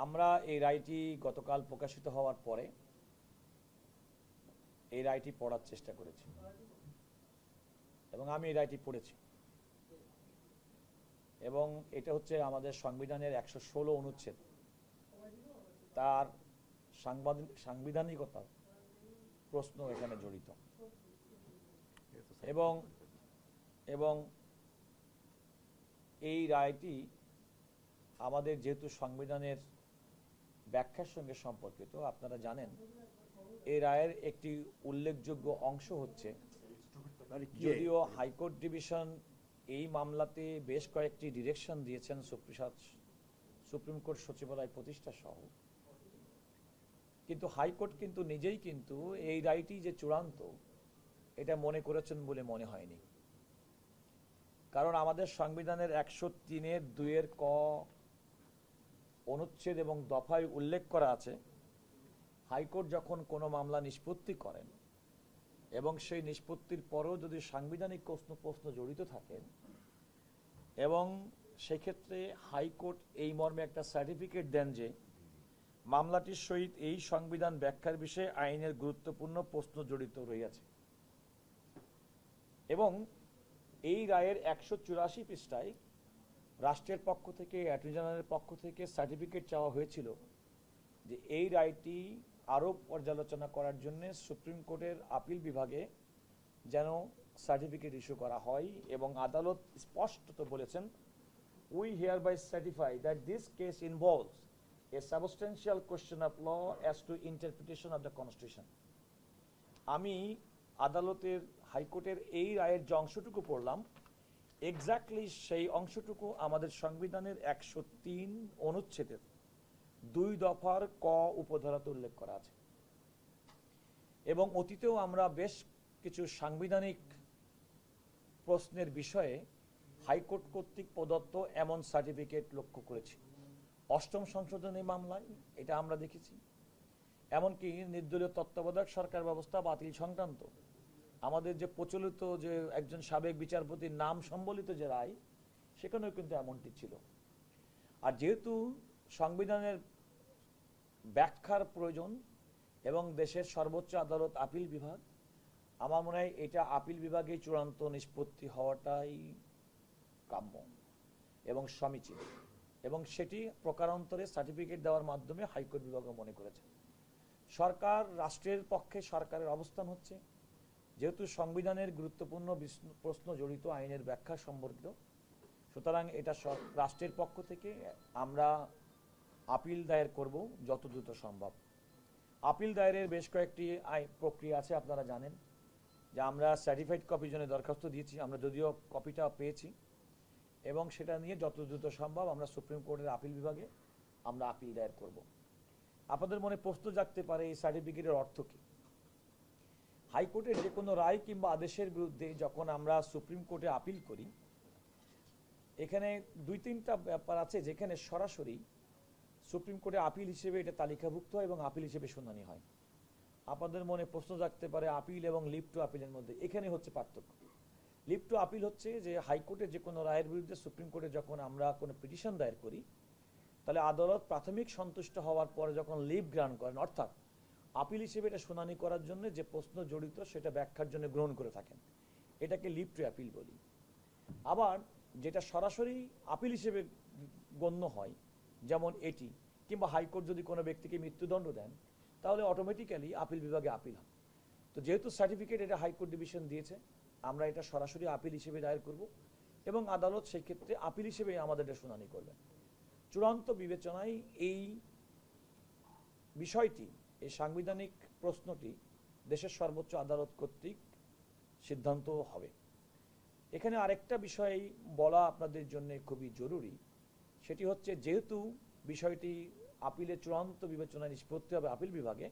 আমরা এই রায়টি গতকাল প্রকাশিত হওয়ার পরে এই রায়টি পড়ার চেষ্টা করেছি এবং আমি এই রায়টি পড়েছি এবং এটা হচ্ছে আমাদের সংবিধানের ১১৬ অনুচ্ছেদ তার সাংবিধানিকতার প্রশ্ন এখানে জড়িত এবং এবং এই রায়টি আমাদের যেহেতু সংবিধানের ব্যাখ্যার সঙ্গে সম্পর্কিত, আপনারা জানেন এই রায়ের একটি উল্লেখযোগ্য অংশ হচ্ছে, যদিও হাইকোর্ট ডিভিশন এই মামলাতে বেশ কয়েকটি ডিরেকশন দিয়েছেন সুপ্রিম কোর্ট সচিবালয় প্রতিষ্ঠা সহ, কিন্তু হাইকোর্ট কিন্তু নিজেই কিন্তু এই রায়টি যে চূড়ান্ত এটা মনে করেছেন বলে মনে হয়নি। কারণ আমাদের সংবিধানের ১০৩-এর ২-এর ক অনুচ্ছেদ এবং দফায় উল্লেখ করা আছে, হাইকোর্ট যখন কোনো মামলা নিষ্পত্তি করেন এবং সেই নিষ্পত্তির পরও যদি সাংবিধানিক প্রশ্ন জড়িত থাকে এবং সেক্ষেত্রে হাইকোর্ট এই মর্মে একটা সার্টিফিকেট দেন যে মামলাটির সহিত এই সংবিধান ব্যাখ্যার বিষয়ে আইনের গুরুত্বপূর্ণ প্রশ্ন জড়িত রয়েছে এবং এই রায়ের ১৮৪ পৃষ্ঠায় রাষ্ট্রের পক্ষ থেকে, অ্যাটর্নি জেনারেলের পক্ষ থেকে সার্টিফিকেট চাওয়া হয়েছিল যে এই রায়টি আরও পর্যালোচনা করার জন্য সুপ্রিম কোর্টের আপিল বিভাগে যেন সার্টিফিকেট ইস্যু করা হয় এবং আদালত স্পষ্টত বলেছেন, we hereby certify that this case involves a substantial question of law as to interpretation of the Constitution. আমি আদালতের হাইকোর্টের এই রায়ের যে অংশটুকু পড়লাম, এক্স্যাক্টলি সেই অংশটুকু আমাদের সংবিধানের ১০৩ অনুচ্ছেদের ২ দফার ক উপধারাতে উল্লেখ করা আছে এবং অতীতেও আমরা বেশ কিছু সাংবিধানিক প্রশ্নের বিষয়ে হাইকোর্ট কর্তৃক প্রদত্ত এমন সার্টিফিকেট লক্ষ্য করেছি। ৮ম সংশোধনী মামলায় এটা আমরা দেখেছি, এমনকি নির্দলীয় তত্ত্বাবধায়ক সরকার ব্যবস্থা বাতিল সংক্রান্ত আমাদের যে প্রচলিত যে একজন সাবেক বিচারপতির নাম সম্বলিত যে রায়, সেখানেও কিন্তু এমনটি ছিল। আর যেহেতু সংবিধানের ব্যাখ্যার প্রয়োজন এবং দেশের সর্বোচ্চ আদালত আপিল বিভাগ, আমার মনে হয় এটা আপিল বিভাগে চূড়ান্ত নিষ্পত্তি হওয়াটাই কাম্য এবং সমীচীন এবং সেটি প্রকারান্তরে সার্টিফিকেট দেওয়ার মাধ্যমে হাইকোর্ট বিভাগও মনে করেছে। সরকার, রাষ্ট্রের পক্ষে সরকারের অবস্থান হচ্ছে, যেহেতু সংবিধানের গুরুত্বপূর্ণ প্রশ্ন জড়িত আইনের ব্যাখ্যা সম্পর্কিত, সুতরাং এটা রাষ্ট্রের পক্ষ থেকে আমরা আপিল দায়ের করব যত দ্রুত সম্ভব। আপিল দায়েরের বেশ কয়েকটি প্রক্রিয়া আছে, আপনারা জানেন যে আমরা সার্টিফাইড কপির জন্য দরখাস্ত দিয়েছি, আমরা যদিও কপিটা পেয়েছি এবং সেটা নিয়ে যত দ্রুত সম্ভব আমরা সুপ্রিম কোর্টের আপিল বিভাগে আমরা আপিল দায়ের করব। আপনাদের মনে প্রশ্ন জাগতে পারে এই সার্টিফিকেটের অর্থ কী? হাইকোর্টের যে কোনো রায় কিংবা আদেশের বিরুদ্ধে যখন আমরা সুপ্রিম কোর্টে আপিল করি, এখানে ২-৩টা ব্যাপার আছে যেখানে সরাসরি সুপ্রিম কোর্টে আপিল হিসেবে এটা তালিকাভুক্ত হয় এবং আপিল হিসেবে শুনানি হয়। আপনাদের মনে প্রশ্ন জাগতে পারে আপিল এবং লিভ টু আপিলের মধ্যে এখানে হচ্ছে পার্থক্য। লিভ টু আপিল হচ্ছে যে হাইকোর্টের যে কোনো রায়ের বিরুদ্ধে সুপ্রিম কোর্টে যখন আমরা কোনো পিটিশন দায়ের করি, তাহলে আদালত প্রাথমিক সন্তুষ্ট হওয়ার পরে যখন লিভ গ্রান্ট করেন, অর্থাৎ আপিল হিসেবে এটা শুনানি করার জন্য যে প্রশ্ন জড়িত সেটা ব্যাখ্যার জন্য গ্রহণ করে থাকেন, এটাকে লিভ টু আপিল বলি। আবার যেটা সরাসরি আপিল হিসেবে গণ্য হয়, যেমন এটি, কিংবা হাইকোর্ট যদি কোনো ব্যক্তিকে মৃত্যুদণ্ড দেন তাহলে অটোমেটিক্যালি আপিল বিভাগে আপিল হয়। তো যেহেতু সার্টিফিকেট এটা হাইকোর্ট ডিভিশন দিয়েছে, আমরা এটা সরাসরি আপিল হিসেবে দায়ের করব এবং আদালত সেই ক্ষেত্রে আপিল হিসেবে আমাদের এটা শুনানি করবেন। চূড়ান্ত বিবেচনায় এই বিষয়টি, এই সাংবিধানিক প্রশ্নটি দেশের সর্বোচ্চ আদালত কর্তৃক সিদ্ধান্ত হবে। এখানে আরেকটা বিষয় বলা আপনাদের জন্য খুবই জরুরি, সেটি হচ্ছে যেহেতু বিষয়টি আপিলের চূড়ান্ত বিবেচনায় নিষ্পত্তি হবে আপিল বিভাগে,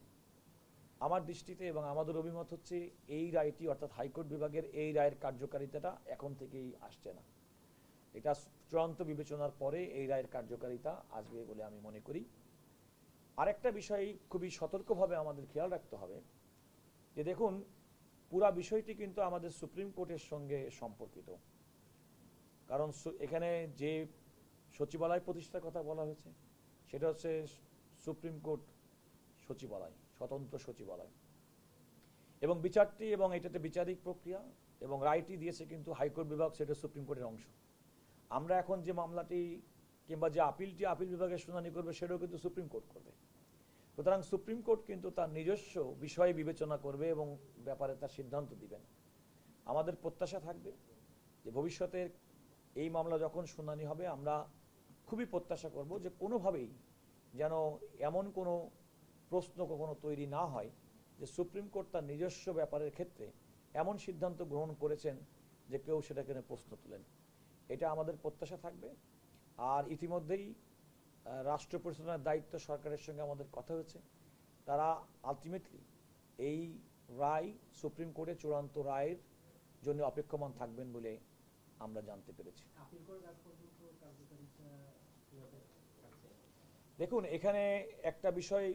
আমার দৃষ্টিতে এবং আমাদের অভিমত হচ্ছে এই রায়টি অর্থাৎ হাইকোর্ট বিভাগের এই রায়ের কার্যকারিতাটা এখন থেকেই আসছে না, এটা চূড়ান্ত বিবেচনার পরে এই রায়ের কার্যকারিতা আসবে বলে আমি মনে করি। আরেকটা বিষয় খুবই সতর্কভাবে আমাদের খেয়াল রাখতে হবে যে দেখুন, পুরা বিষয়টি কিন্তু আমাদের সুপ্রিম কোর্টের সঙ্গে সম্পর্কিত। কারণ এখানে যে সচিবালয় প্রতিষ্ঠার কথা বলা হয়েছে, সেটা হচ্ছে সুপ্রিম কোর্ট সচিবালয়, স্বতন্ত্র সচিবালয়, এবং বিচারটি এবং এটাতে বিচারিক প্রক্রিয়া এবং রায়টি দিয়েছে কিন্তু হাইকোর্ট বিভাগ, সেটা সুপ্রিম কোর্টের অংশ। আমরা এখন যে মামলাটি কিংবা যে আপিলটি আপিল বিভাগের শুনানি করবে সেটাও কিন্তু সুপ্রিম কোর্ট করবে। সুতরাং সুপ্রিম কোর্ট কিন্তু তার নিজস্ব বিষয় বিবেচনা করবে এবং ব্যাপারে তার সিদ্ধান্ত দিবেন। আমাদের প্রত্যাশা থাকবে যে ভবিষ্যতে এই মামলা যখন শুনানি হবে আমরা খুবই প্রত্যাশা করব যে কোনোভাবেই যেন এমন কোনো প্রশ্ন কখনো তৈরি না হয় যে সুপ্রিম কোর্ট তার নিজস্ব ব্যাপারের ক্ষেত্রে এমন সিদ্ধান্ত গ্রহণ করেছেন যে কেউ সেটাকে নিয়ে প্রশ্ন তোলেন। এটা আমাদের প্রত্যাশা থাকবে। আর ইতিমধ্যেই রাষ্ট্র পরিচালনার দায়িত্ব সরকারের সঙ্গে আমাদের কথা হয়েছে, তারা আলটিমেটলি এই রায় সুপ্রিম কোর্টের চূড়ান্ত রায়ের জন্য অপেক্ষমান থাকবেন বলে আমরা জানতে পেরেছি। দেখুন, এখানে একটা বিষয়,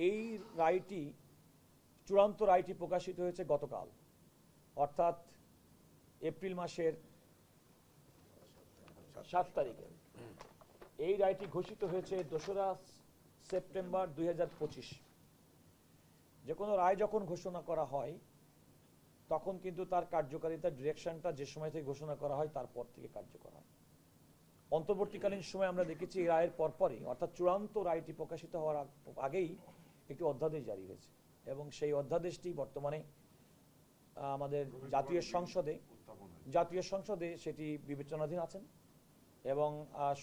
এই রায়টি চূড়ান্ত রায়টি প্রকাশিত হয়েছে গতকাল, অর্থাৎ এপ্রিল মাসের 7 তারিখে। এই রায়টি ঘোষিত হয়েছে 2রা সেপ্টেম্বর 2025। যে কোনো রায় যখন ঘোষণা করা হয় তখন কিন্তু তার কার্যকারিতার ডিরেকশনটা যে সময় থেকে ঘোষণা করা হয় তারপর থেকে কার্যকর হয়। অন্তর্বর্তীকালীন সময় আমরা দেখেছি এই রায়ের পরপরই, অর্থাৎ চূড়ান্ত রায়টি প্রকাশিত হওয়ার আগেই একটি অধ্যাদেশ জারি হয়েছে এবং সেই অধ্যাদেশটি বর্তমানে আমাদের জাতীয় সংসদে সেটি বিবেচনাধীন আছেন। এবং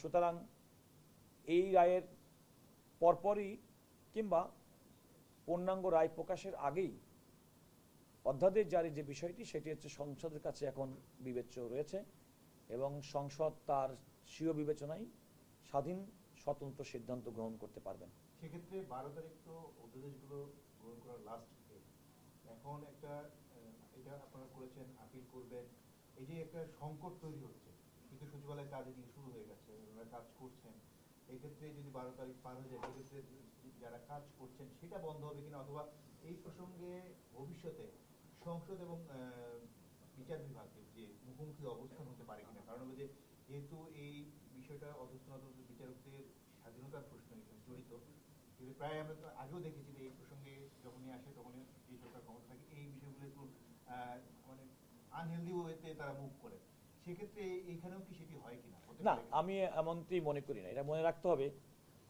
সুতরাং এই রায়ের পরপরই কিংবা পূর্ণাঙ্গ রায় প্রকাশের আগেই অধ্যাদেশ জারির যে বিষয়টি সেটি হচ্ছে সংসদের কাছে এখন বিবেচ্য রয়েছে এবং সংসদ তার স্বীয় বিবেচনায় স্বাধীন স্বতন্ত্র সিদ্ধান্ত গ্রহণ করতে পারবেন। সেক্ষেত্রে 12 তারিখ তো অধ্যাদেশগুলো গ্রহণ করার লাস্ট ডেট। এখন একটা এটা আপনারা করেছেন, আপিল করবেন, এই যে একটা সংকট তৈরি হচ্ছে, কিন্তু সচিবালয়ের কাজ এদিকে শুরু হয়ে গেছে, ওনারা কাজ করছেন। এই ক্ষেত্রে যদি 12 তারিখ পার হয়ে যায় সেক্ষেত্রে যারা কাজ করছেন সেটা বন্ধ হবে কিনা, অথবা এই প্রসঙ্গে ভবিষ্যতে সংসদ এবং বিচার বিভাগের যে মুখোমুখি অবস্থান হতে পারে কিনা। কারণ হলো যে যেহেতু এই বিষয়টা অধস্তন বিচারকদের স্বাধীনতার প্রশ্ন এখানে জড়িত, কিন্তু প্রায় আমরা তো আগেও দেখেছি যে এই প্রসঙ্গে যখনই আসে তখনই এই সরকার ক্ষমতা থাকে এই বিষয়গুলো একটু মানে আনহেলদি ওয়েতে তারা মুভ করে। সেক্ষেত্রে এইখানেও কি সেটি হয় কিনা? না, আমি এমনটি মনে করি না। এটা মনে রাখতে হবে,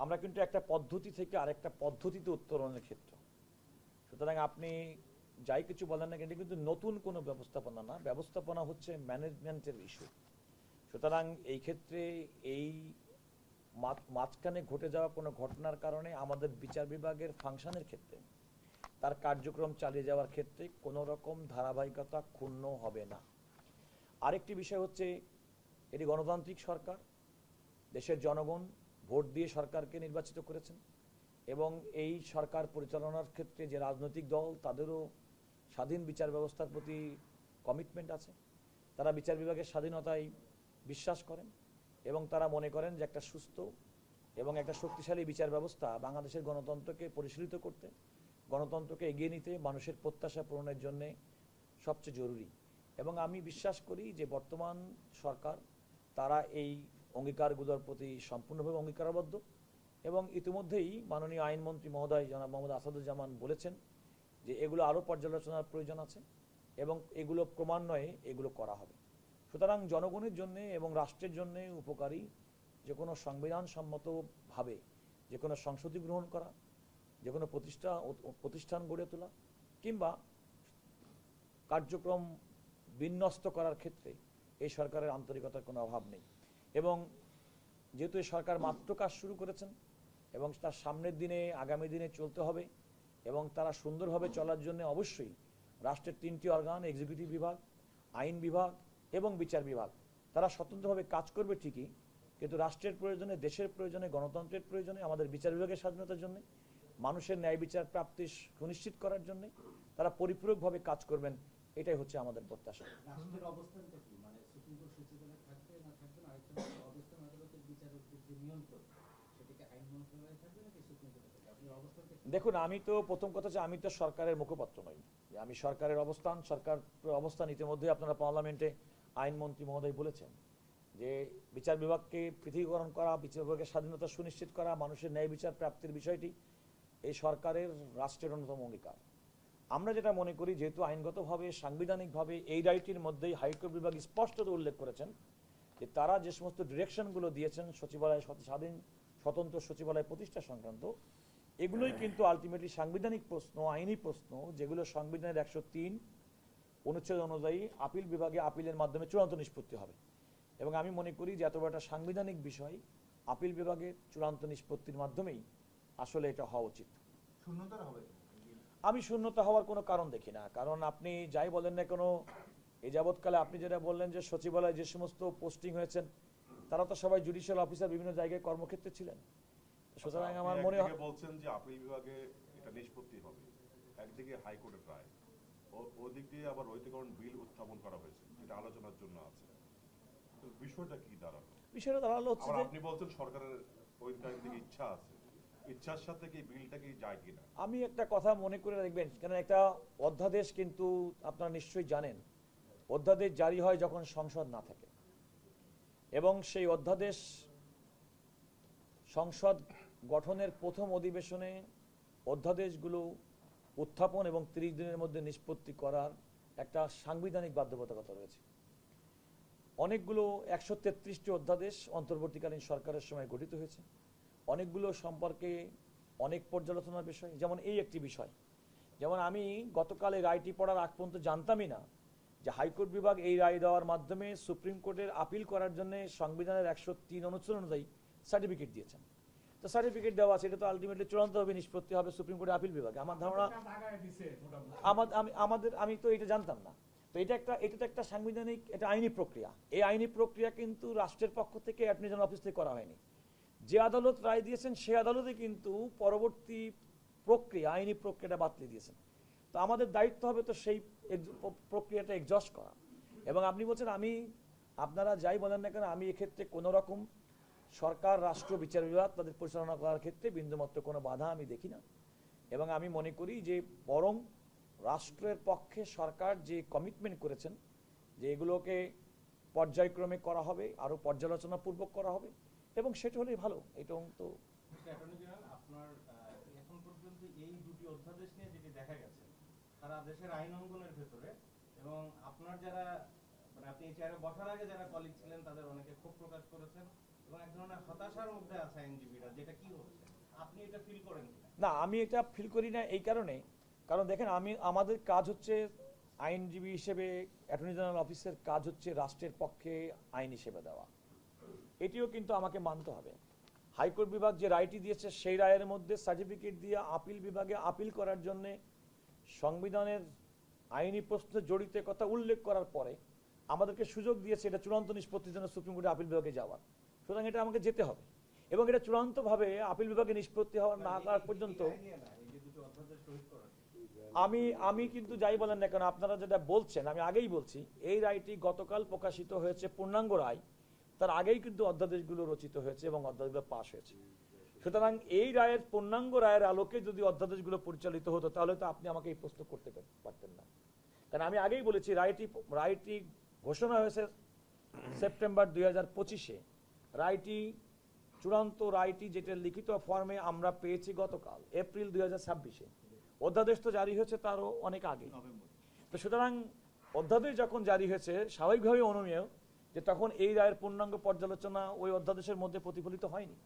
আমরা কিন্তু একটা পদ্ধতি থেকে আরেকটা পদ্ধতিতে উত্তরণের ক্ষেত্র। সুতরাং আপনি যাই কিছু বলেন না, কিন্তু নতুন কোনো ব্যবস্থাপনা না, ব্যবস্থাপনা হচ্ছে ম্যানেজমেন্টের ইস্যু। সুতরাং এই ক্ষেত্রে এই মাঝখানে ঘটে যাওয়া কোনো ঘটনার কারণে আমাদের বিচার বিভাগের ফাংশনের ক্ষেত্রে, তার কার্যক্রম চালিয়ে যাওয়ার ক্ষেত্রে কোনো রকম ধারাবাহিকতা ক্ষুণ্ণ হবে না। আরেকটি বিষয় হচ্ছে, এটি গণতান্ত্রিক সরকার, দেশের জনগণ ভোট দিয়ে সরকারকে নির্বাচিত করেছেন এবং এই সরকার পরিচালনার ক্ষেত্রে যে রাজনৈতিক দল তাদেরও স্বাধীন বিচার ব্যবস্থার প্রতি কমিটমেন্ট আছে। তারা বিচার বিভাগের স্বাধীনতায় বিশ্বাস করেন এবং তারা মনে করেন যে একটা সুস্থ এবং একটা শক্তিশালী বিচার ব্যবস্থা বাংলাদেশের গণতন্ত্রকে পরিশীলিত করতে, গণতন্ত্রকে এগিয়ে নিতে, মানুষের প্রত্যাশা পূরণের জন্য সবচেয়ে জরুরি। এবং আমি বিশ্বাস করি যে বর্তমান সরকার তারা এই অঙ্গীকারগুলোর প্রতি সম্পূর্ণভাবে অঙ্গীকারবদ্ধ এবং ইতিমধ্যেই মাননীয় আইনমন্ত্রী মহোদয় জনাব মোহাম্মদ আসাদুজ্জামান বলেছেন যে এগুলো আরও পর্যালোচনার প্রয়োজন আছে এবং এগুলো ক্রমান্বয়ে এগুলো করা হবে। সুতরাং জনগণের জন্য এবং রাষ্ট্রের জন্য উপকারী যে কোনো সংবিধানসম্মতভাবে যে কোনো সংশোধনী গ্রহণ করা, যে কোনো প্রতিষ্ঠান গড়ে তোলা কিংবা কার্যক্রম বিন্যস্ত করার ক্ষেত্রে এই সরকারের আন্তরিকতার কোনো অভাব নেই। এবং যেহেতু এই সরকার মাত্র কাজ শুরু করেছেন এবং তার সামনের দিনে আগামী দিনে চলতে হবে এবং তারা সুন্দরভাবে চলার জন্য অবশ্যই রাষ্ট্রের 3টি অর্গান, এক্সিকিউটিভ বিভাগ, আইন বিভাগ এবং বিচার বিভাগ, তারা স্বতন্ত্রভাবে কাজ করবে ঠিকই, কিন্তু রাষ্ট্রের প্রয়োজনে, দেশের প্রয়োজনে, গণতন্ত্রের প্রয়োজনে, আমাদের বিচার বিভাগের স্বাধীনতার জন্য, মানুষের ন্যায় বিচার প্রাপ্তি সুনিশ্চিত করার জন্য তারা পরিপূরকভাবে কাজ করবেন। এটাই হচ্ছে আমাদের প্রত্যাশা। রাষ্ট্রের অবস্থানটা কি, মানে সুপ্রিম কোর্ট সচিবালয় থাকবে না থাকবে না, আরেকটা অবস্থান আদালতের বিচারকদের যে নিয়ন্ত্রণ সেটাকে আইন মন্ত্রণালয়ে থাকবে নাকি সুপ্রিম কোর্টে থাকবে? আপনার অবস্থানটা কি? দেখুন, আমি তো প্রথম কথা হচ্ছে আমি তো সরকারের মুখপাত্র নই। আমি সরকারের অবস্থান ইতিমধ্যে আপনারা পার্লামেন্টে আইনমন্ত্রী মহোদয় বলেছেন যে বিচার বিভাগকে পৃথকীকরণ করা, বিচার বিভাগের স্বাধীনতা সুনিশ্চিত করা, মানুষের ন্যায় বিচার প্রাপ্তির বিষয়টি এই সরকারের রাষ্ট্রের অন্যতম অঙ্গীকার। আমরা যেটা মনে করি, যেহেতু আইনগতভাবে সাংবিধানিকভাবে এই রায়টির মধ্যেই হাইকোর্ট বিভাগ স্পষ্টত উল্লেখ করেছেন যে তারা যে সমস্ত ডিরেকশনগুলো দিয়েছেন সচিবালয় স্বাধীন স্বতন্ত্র সচিবালয় প্রতিষ্ঠা সংক্রান্ত, এগুলোই কিন্তু আলটিমেটলি সাংবিধানিক প্রশ্ন, আইনি প্রশ্ন, যেগুলো সংবিধানের 103 অনুচ্ছেদ অনুযায়ী আপিল বিভাগে আপিলের মাধ্যমে চূড়ান্ত নিষ্পত্তি হবে। এবং আমি মনে করি যে এত বড় একটা সাংবিধানিক বিষয় আপিল বিভাগের চূড়ান্ত নিষ্পত্তির মাধ্যমেই আসলে এটা হওয়া উচিত। শূন্যতার হবে আমি শূন্যতা হওয়ার কোনো কারণ দেখি না, কারণ আপনি যাই বলেন না কোনো, এই যাবৎকালে আপনি যেটা বললেন যে সচিবালয়ে যে সমস্ত পোস্টিং হয়েছেন তারা তো সবাই জুডিশিয়াল অফিসার বিভিন্ন জায়গায় কর্মক্ষেত্রে ছিলেন। সুতরাং আমার মনে হয় বলছেন যে আপিল বিভাগে এটা নিষ্পত্তি হবে, একদিকে হাইকোর্টের রায়, ওদিক দিয়ে আবার ঐতিকরণ বিল উত্থাপন করা হয়েছে, যেটা আলোচনার জন্য আছে। তো বিষয়টা কি দাঁড়ালো? বিষয়টা দাঁড়ালো হচ্ছে আবার যে আপনি বলছেন সরকারের ওইটার দিকে ইচ্ছা আছে, ইচ্ছার সাথে কি বিলটা কি যায় কিনা? আমি একটা কথা মনে করে রাখবেন, কারণ একটা অধ্যাদেশ কিন্তু আপনারা নিশ্চয়ই জানেন, অধ্যাদেশ জারি হয় যখন সংসদ না থাকে, এবং সেই অধ্যাদেশ সংসদ গঠনের প্রথম অধিবেশনে অধ্যাদেশগুলো উত্থাপন এবং 30 দিনের মধ্যে নিষ্পত্তি করার একটা সাংবিধানিক বাধ্যবাধকতা রয়েছে। অনেকগুলো 133টি অধ্যাদেশ অন্তর্বর্তীকালীন সরকারের সময় গঠিত হয়েছে, অনেকগুলো সম্পর্কে অনেক পর্যালোচনার বিষয়। যেমন এই একটি বিষয়, যেমন আমি গতকাল এই রায়টি পড়ার আগ পর্যন্ত জানতামই না যে হাইকোর্ট বিভাগ এই রায় দেওয়ার মাধ্যমে সুপ্রিম কোর্টের আপিল করার জন্য সংবিধানের 103 অনুচ্ছেদ অনুযায়ী সার্টিফিকেট দিয়েছেন। তো সার্টিফিকেট দেওয়া আছে, এটা তো আলটিমেটলি চূড়ান্তভাবে নিষ্পত্তি হবে সুপ্রিম কোর্টের আপিল বিভাগে। আমার ধারণা আমি তো এটা জানতাম না। তো এটা তো একটা সাংবিধানিক, এটা আইনি প্রক্রিয়া। এই আইনি প্রক্রিয়া কিন্তু রাষ্ট্রের পক্ষ থেকে অ্যাটর্নি জেনারেল অফিস থেকে করা হয়নি। যে আদালত রায় দিয়েছেন সেই আদালতে কিন্তু পরবর্তী প্রক্রিয়া, আইনি প্রক্রিয়াটা বাতলে দিয়েছেন। তো আমাদের দায়িত্ব হবে তো সেই প্রক্রিয়াটা এক্সজস্ট করা। এবং আপনি বলছেন আমি, আপনারা যাই বলেন না কেন, আমি এক্ষেত্রে কোনো রকম সরকার, রাষ্ট্র, বিচার বিভাগ তাদের পরিচালনা করার ক্ষেত্রে বিন্দুমাত্র কোনো বাধা আমি দেখি না। এবং আমি মনে করি যে বরং রাষ্ট্রের পক্ষে সরকার যে কমিটমেন্ট করেছেন যে এগুলোকে পর্যায়ক্রমে করা হবে, আরও পর্যালোচনাপূর্বক করা হবে, এবং সেটা হলেই ভালো। এটা তো অ্যাটর্নি জেনারেল, আপনার এখন পর্যন্ত এই দুটি অধ্যাদেশ নিয়ে যেটি দেখা গেছে সারা দেশের আইন অঙ্গনের ভেতরে, এবং আপনার যারা মানে আপনি এই চেয়ারে বসার আগে যারা কলিগ ছিলেন তাদের অনেকে ক্ষোভ প্রকাশ করেছেন এবং এক ধরনের হতাশার মধ্যে আছে আইনজীবীরা, যেটা কি হচ্ছে আপনি এটা ফিল করেন কিনা? না, আমি এটা ফিল করি না এই কারণে, কারণ দেখেন আমাদের কাজ হচ্ছে আইনজীবী হিসেবে, অ্যাটর্নি জেনারেল অফিসের কাজ হচ্ছে রাষ্ট্রের পক্ষে আইন হিসেবে দেওয়া। এটিও কিন্তু আমাকে মানতে হবে। হাইকোর্ট বিভাগ যে রায়টি দিয়েছে সেই রায়ের মধ্যে সার্টিফিকেট দিয়ে আপিল বিভাগে আপিল করার জন্য সংবিধানের আইনি প্রশ্নে জড়িত কথা উল্লেখ করার পরে আমাদেরকে সুযোগ দিয়েছে এটা চূড়ান্ত নিষ্পত্তির জন্য সুপ্রিম কোর্টে আপিল বিভাগে যাওয়ার। সুতরাং এটা আমাকে যেতে হবে, এবং এটা চূড়ান্তভাবে আপিল বিভাগে নিষ্পত্তি হওয়ার না করার পর্যন্ত আমি কিন্তু যাই বলেন না কেন, আপনারা যেটা বলছেন আমি আগেই বলছি, এই রায়টি গতকাল প্রকাশিত হয়েছে, পূর্ণাঙ্গ রায়, তার আগেই কিন্তু অধ্যাদেশগুলো রচিত হয়েছে এবং অধ্যাদেশগুলো পাশ হয়েছে। সুতরাং এই রায়ের, পূর্ণাঙ্গ রায়ের আলোকে যদি অধ্যাদেশগুলো পরিচালিত হতো তাহলে তো আপনি আমাকে এই প্রশ্ন করতে পারতেন না। কারণ আমি আগেই বলেছি রায়টি ঘোষণা হয়েছে সেপ্টেম্বর 2025-এ, রায়টি চূড়ান্ত রায়টি যেটা লিখিত ফর্মে আমরা পেয়েছি গতকাল এপ্রিল 2026-এ। অধ্যাদেশ তো জারি হয়েছে তারও অনেক আগে। তো সুতরাং অধ্যাদেশ যখন জারি হয়েছে স্বাভাবিকভাবে অনুমেয় যে তখন এই রায়ের পূর্ণাঙ্গ পর্যালোচনা ওই অধ্যাদেশের মধ্যে প্রতিফলিত হয়নি।